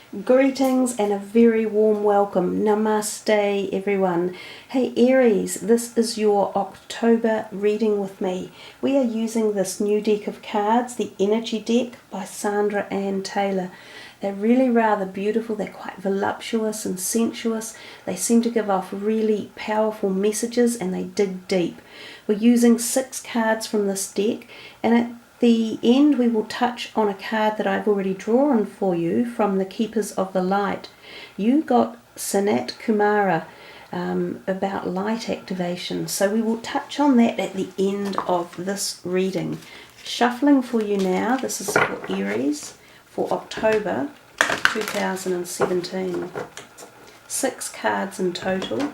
Greetings and a very warm welcome. Namaste everyone. Hey Aries, this is your October reading with me. We are using this new deck of cards, the Energy deck by Sandra Ann Taylor. They're really rather beautiful, they're quite voluptuous and sensuous. They seem to give off really powerful messages and they dig deep. We're using 6 cards from this deck, and at the end we will touch on a card that I've already drawn for you from the Keepers of the Light. You got Sanat Kumara about light activation, so we will touch on that at the end of this reading. Shuffling for you now, this is for Aries for October 2017. 6 cards in total.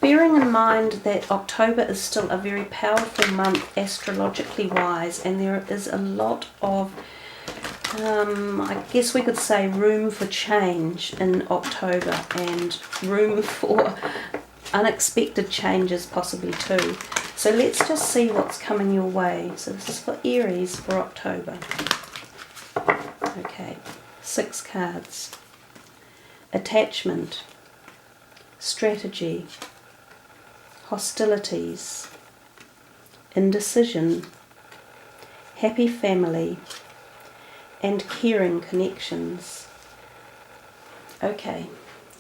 Bearing in mind that October is still a very powerful month astrologically wise, and there is a lot of, I guess we could say, room for change in October and room for unexpected changes possibly too. So let's just see what's coming your way. So this is for Aries for October. Okay, 6 cards. Attachment, strategy, hostilities, indecision, happy family, and caring connections. Okay,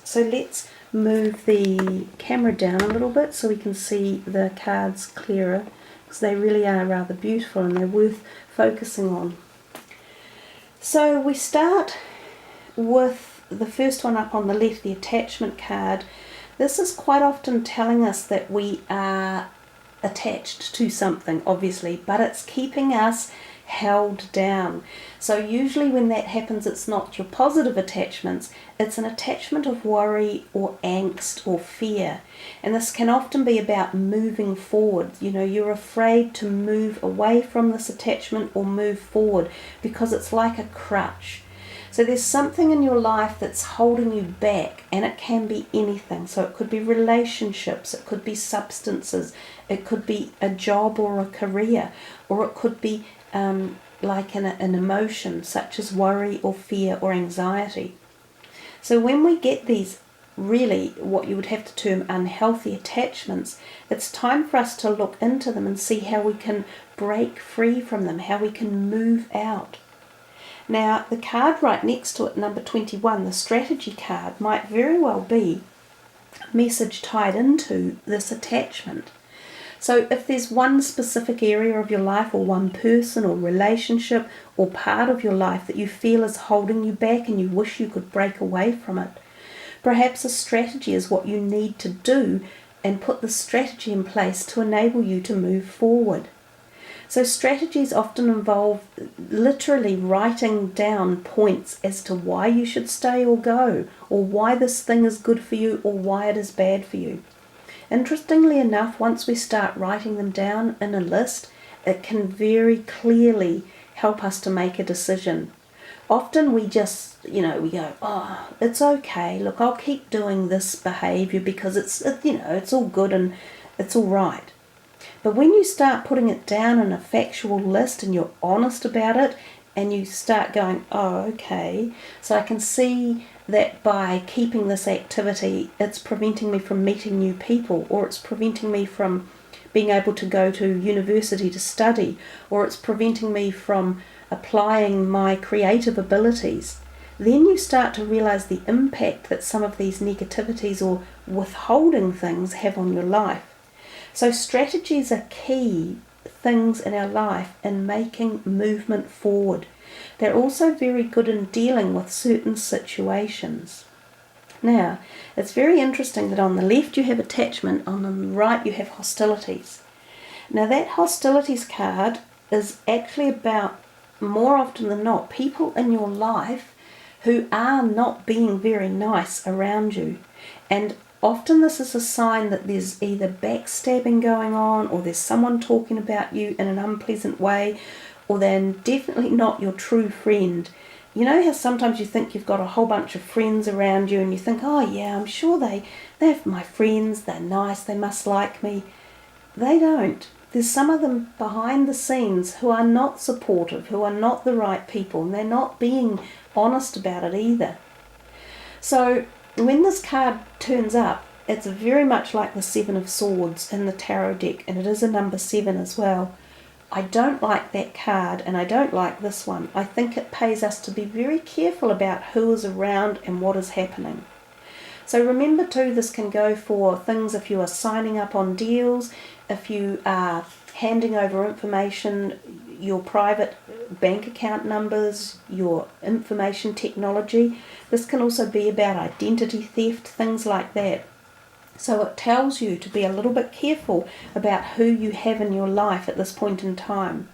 so let's move the camera down a little bit so we can see the cards clearer, because they really are rather beautiful and they're worth focusing on. So we start with the first one up on the left, the attachment card. This is quite often telling us that we are attached to something, obviously, but it's keeping us held down. So usually when that happens, it's not your positive attachments, it's an attachment of worry or angst or fear. And this can often be about moving forward. You know, you're afraid to move away from this attachment or move forward because it's like a crutch. So there's something in your life that's holding you back, and it can be anything. So it could be relationships, it could be substances, it could be a job or a career, or it could be like an emotion such as worry or fear or anxiety. So when we get these really what you would have to term unhealthy attachments, it's time for us to look into them and see how we can break free from them, how we can move out. Now, the card right next to it, number 21, the strategy card, might very well be a message tied into this attachment. So if there's one specific area of your life or one person or relationship or part of your life that you feel is holding you back and you wish you could break away from it, perhaps a strategy is what you need to do, and put the strategy in place to enable you to move forward. So strategies often involve literally writing down points as to why you should stay or go, or why this thing is good for you or why it is bad for you. Interestingly enough, once we start writing them down in a list, it can very clearly help us to make a decision. Often we just, we go, oh, it's okay, look, I'll keep doing this behaviour because it's all good and it's all right. But when you start putting it down in a factual list and you're honest about it, and you start going, oh, okay, so I can see that by keeping this activity, it's preventing me from meeting new people, or it's preventing me from being able to go to university to study, or it's preventing me from applying my creative abilities. Then you start to realize the impact that some of these negativities or withholding things have on your life. So strategies are key things in our life in making movement forward. They're also very good in dealing with certain situations. Now, it's very interesting that on the left you have attachment, on the right you have hostilities. Now that hostilities card is actually about, more often than not, people in your life who are not being very nice around you. And often this is a sign that there's either backstabbing going on, or there's someone talking about you in an unpleasant way, or they're definitely not your true friend. You know how sometimes you think you've got a whole bunch of friends around you and you think, oh yeah, I'm sure they're my friends, they're nice, they must like me. They don't. there's some of them behind the scenes who are not supportive, who are not the right people, and they're not being honest about it either. So when this card turns up, it's very much like the Seven of Swords in the tarot deck, and it is a number 7 as well. I don't like that card, and I don't like this one. I think it pays us to be very careful about who is around and what is happening. So remember too, this can go for things if you are signing up on deals, if you are handing over information, your private bank account numbers, your information technology. This can also be about identity theft, things like that. So it tells you to be a little bit careful about who you have in your life at this point in time.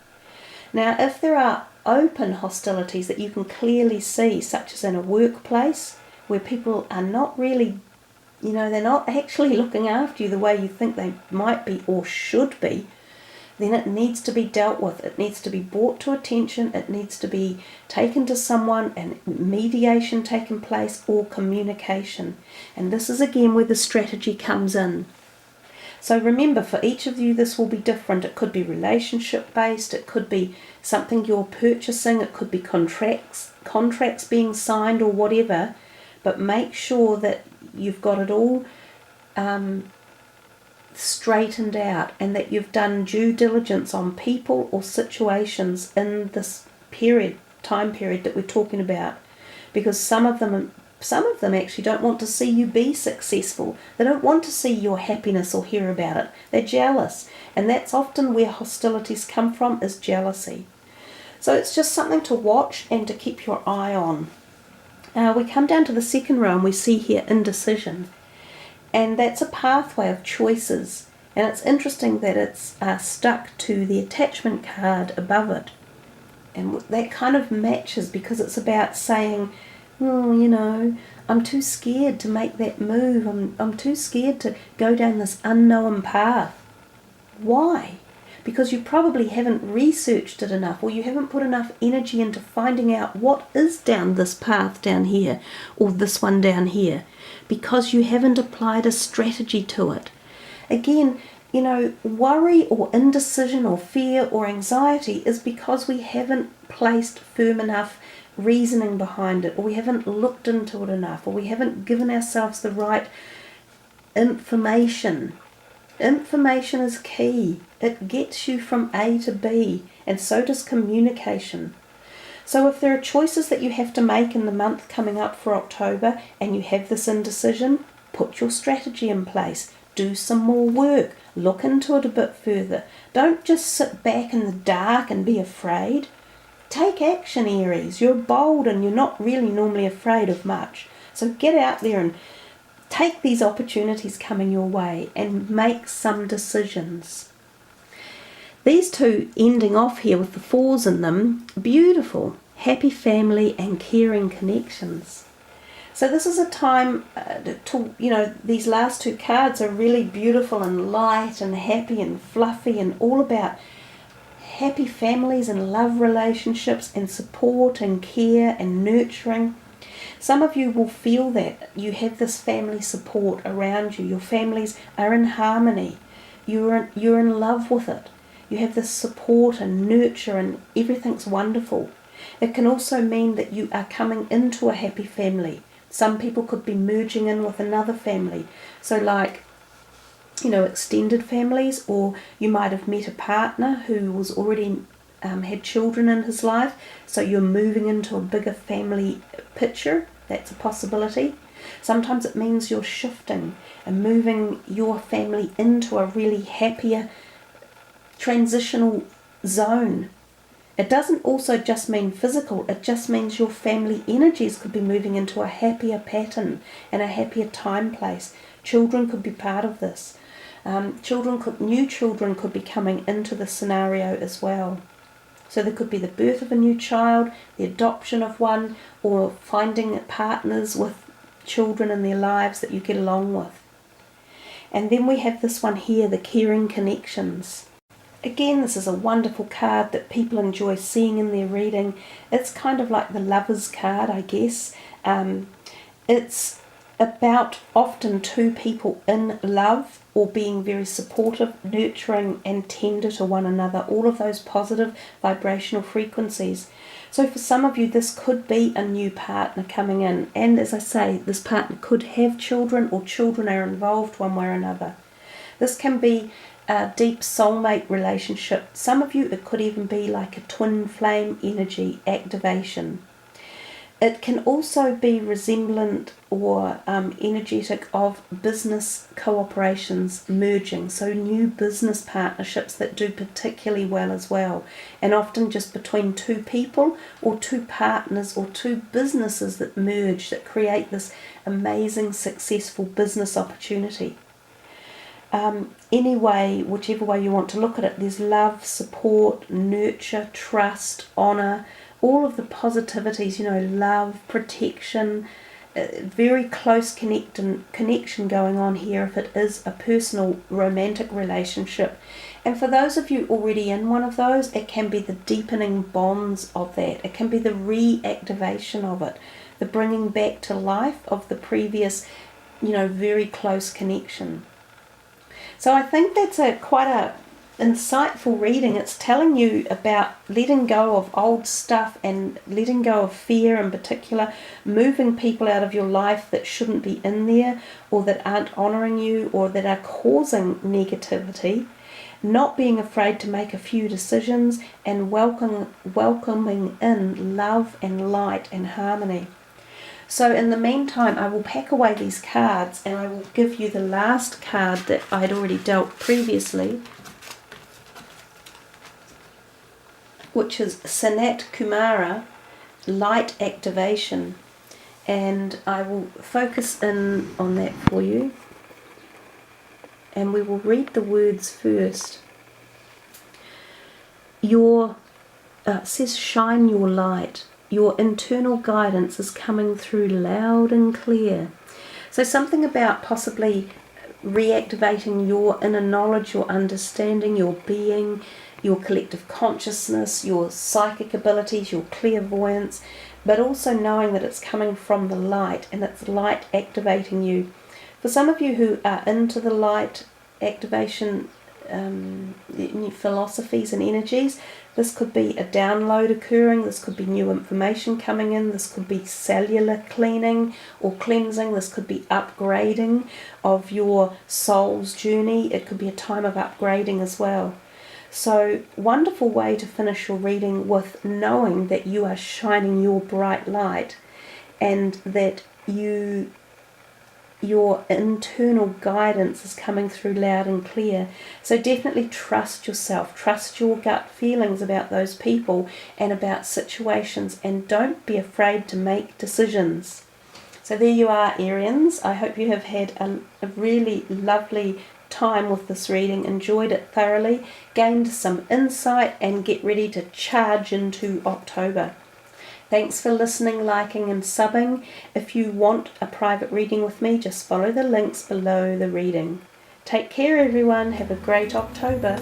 Now, if there are open hostilities that you can clearly see, such as in a workplace, where people are not really, they're not actually looking after you the way you think they might be or should be, then it needs to be dealt with. It needs to be brought to attention. It needs to be taken to someone and mediation taken place or communication. And this is again where the strategy comes in. So remember, for each of you this will be different. It could be relationship based, it could be something you're purchasing, it could be contracts being signed or whatever, but make sure that you've got it all straightened out and that you've done due diligence on people or situations in this time period that we're talking about, because some of them actually don't want to see you be successful. They don't want to see your happiness or hear about it. They're jealous, and that's often where hostilities come from, is jealousy. So it's just something to watch and to keep your eye on. We come down to the second row and we see here indecision. And that's a pathway of choices. And it's interesting that it's stuck to the attachment card above it. And that kind of matches, because it's about saying, I'm too scared to make that move. I'm too scared to go down this unknown path. Why? Because you probably haven't researched it enough, or you haven't put enough energy into finding out what is down this path down here, or this one down here, because you haven't applied a strategy to it. Again, worry or indecision or fear or anxiety is because we haven't placed firm enough reasoning behind it, or we haven't looked into it enough, or we haven't given ourselves the right information. Information is key. It gets you from A to B, and so does communication. So if there are choices that you have to make in the month coming up for October and you have this indecision, put your strategy in place. Do some more work. Look into it a bit further. Don't just sit back in the dark and be afraid. Take action, Aries. You're bold and you're not really normally afraid of much. So get out there and take these opportunities coming your way and make some decisions. These two ending off here with the 4s in them, beautiful, happy family and caring connections. So this is a time these last two cards are really beautiful and light and happy and fluffy and all about happy families and love relationships and support and care and nurturing. Some of you will feel that you have this family support around you. Your families are in harmony. You're in love with it. You have this support and nurture and everything's wonderful. It can also mean that you are coming into a happy family. Some people could be merging in with another family. So extended families, or you might have met a partner who was already had children in his life, so you're moving into a bigger family picture. That's a possibility. Sometimes it means you're shifting and moving your family into a really happier transitional zone. It doesn't also just mean physical, it just means your family energies could be moving into a happier pattern and a happier time place. Children could be part of this. New children could be coming into the scenario as well. So there could be the birth of a new child, the adoption of one, or finding partners with children in their lives that you get along with. And then we have this one here, the caring connections. Again, this is a wonderful card that people enjoy seeing in their reading. It's kind of like the Lover's card, I guess. It's about often two people in love or being very supportive, nurturing and tender to one another, all of those positive vibrational frequencies. So for some of you, this could be a new partner coming in. And as I say, this partner could have children or children are involved one way or another. This can be a deep soulmate relationship. Some of you, it could even be like a twin flame energy activation. It can also be resemblant or energetic of business cooperations merging, so new business partnerships that do particularly well as well, and often just between two people or two partners or two businesses that merge that create this amazing successful business opportunity. Anyway, whichever way you want to look at it, there's love, support, nurture, trust, honour, all of the positivities, love, protection, very close connection going on here if it is a personal romantic relationship. And for those of you already in one of those, it can be the deepening bonds of that. It can be the reactivation of it, the bringing back to life of the previous, very close connection. So I think that's quite a insightful reading. It's telling you about letting go of old stuff and letting go of fear in particular, moving people out of your life that shouldn't be in there or that aren't honouring you or that are causing negativity, not being afraid to make a few decisions and welcoming in love and light and harmony. So in the meantime, I will pack away these cards and I will give you the last card that I had already dealt previously, which is Sanat Kumara, Light Activation. And I will focus in on that for you. And we will read the words first. It says, shine your light. Your internal guidance is coming through loud and clear. So something about possibly reactivating your inner knowledge, your understanding, your being, your collective consciousness, your psychic abilities, your clairvoyance, but also knowing that it's coming from the light and it's light activating you. For some of you who are into the light activation philosophies and energies, this could be a download occurring, this could be new information coming in, this could be cellular cleaning or cleansing, this could be upgrading of your soul's journey, it could be a time of upgrading as well. So, wonderful way to finish your reading with knowing that you are shining your bright light and that your internal guidance is coming through loud and clear. So definitely trust yourself, trust your gut feelings about those people and about situations, and don't be afraid to make decisions. So there you are, Arians. I hope you have had a really lovely time with this reading, enjoyed it thoroughly, gained some insight, and get ready to charge into October. Thanks for listening, liking and subbing. If you want a private reading with me, just follow the links below the reading. Take care everyone, have a great October.